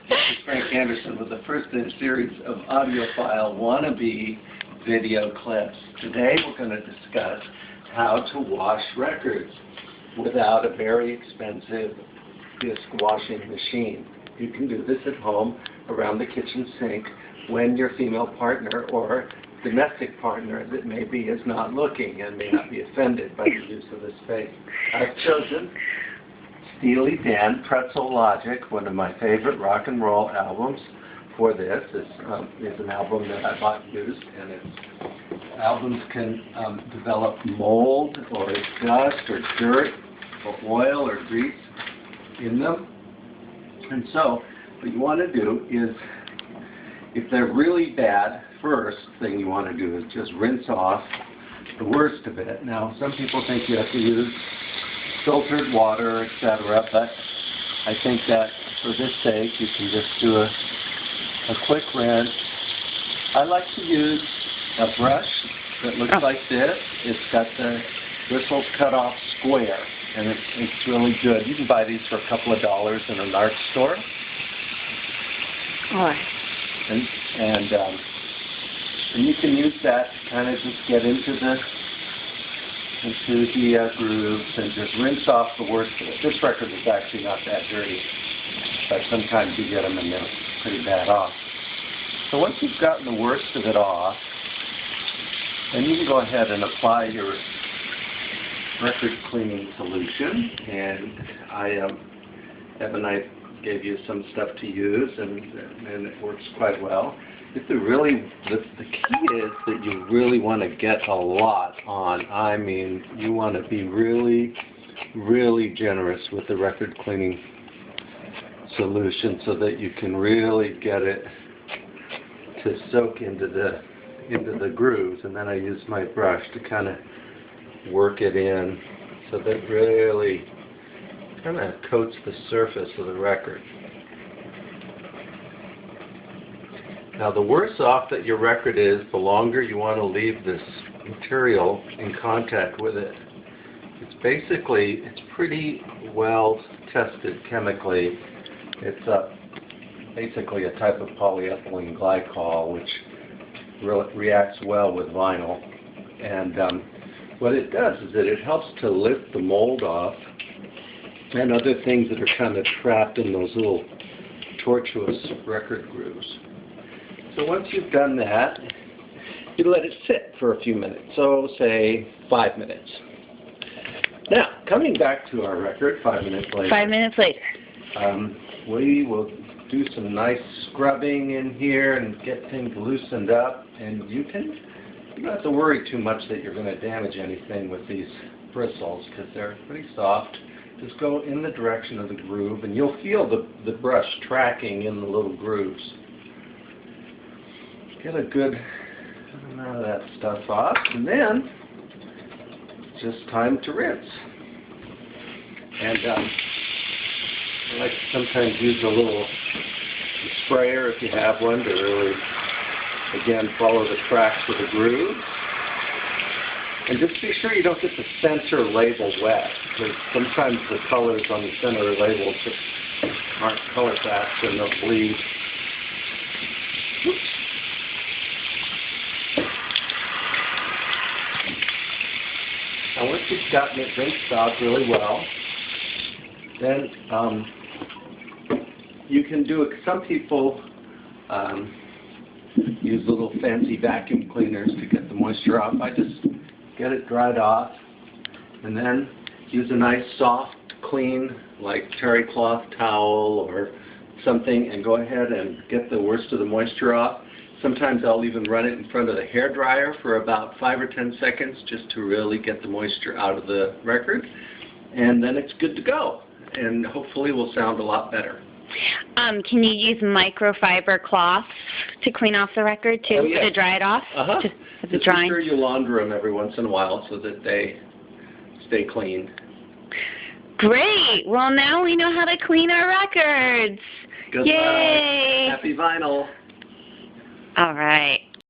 This is Frank Anderson with the first in a series of audiophile wannabe video clips. Today we're going to discuss how to wash records without a very expensive disc washing machine. You can do this at home around the kitchen sink when your female partner or domestic partner that maybe is not looking and may not be offended by the use of this space. I've chosen Steely Dan, Pretzel Logic, one of my favorite rock and roll albums for this. This is an album that I bought used, and albums can develop mold or dust or dirt or oil or grease in them. And so what you want to do is, if they're really bad, first thing you want to do is just rinse off the worst of it. Now, some people think you have to use filtered water, etc., but I think that for this sake you can just do a quick rinse. I like to use a brush that looks like this. It's got the bristles cut off square, and it's really good. You can buy these for a couple of dollars in an art store. All right. And you can use that to kind of just get into the grooves and just rinse off the worst of it. This record is actually not that dirty, but sometimes you get them and they're pretty bad off. So once you've gotten the worst of it off, then you can go ahead and apply your record cleaning solution. And Evan and I gave you some stuff to use, and it works quite well. The key is that you really want to get a lot on. I mean, you want to be really, really generous with the record cleaning solution so that you can really get it to soak into the grooves. And then I use my brush to kind of work it in so that it really kind of coats the surface of the record. Now, the worse off that your record is, the longer you want to leave this material in contact with it. It's pretty well tested chemically. It's basically a type of polyethylene glycol which reacts well with vinyl. And what it does is that it helps to lift the mold off and other things that are kind of trapped in those little tortuous record grooves. So once you've done that, you let it sit for a few minutes, so say 5 minutes. Now, coming back to our record 5 minutes later. 5 minutes later. We will do some nice scrubbing in here and get things loosened up, and you don't have to worry too much that you're going to damage anything with these bristles because they're pretty soft. Just go in the direction of the groove, and you'll feel the brush tracking in the little grooves. Get a good amount of that stuff off, and then it's just time to rinse. And I like to sometimes use a little sprayer if you have one to really, again, follow the tracks of the groove. And just be sure you don't get the center label wet, because sometimes the colors on the center label just aren't color fast and they'll bleed. Oops. Now once you've gotten it rinsed out really well, then you can do it. Some people use little fancy vacuum cleaners to get the moisture off. I just get it dried off and then use a nice soft, clean, like terry cloth towel or something, and go ahead and get the worst of the moisture off. Sometimes I'll even run it in front of the hair dryer for about 5 or 10 seconds just to really get the moisture out of the record. And then it's good to go. And hopefully will sound a lot better. Can you use microfiber cloth to clean off the record too, to dry it off? Just be sure you launder them every once in a while so that they stay clean. Great. Well, now we know how to clean our records. Good Yay! luck. Happy vinyl. All right.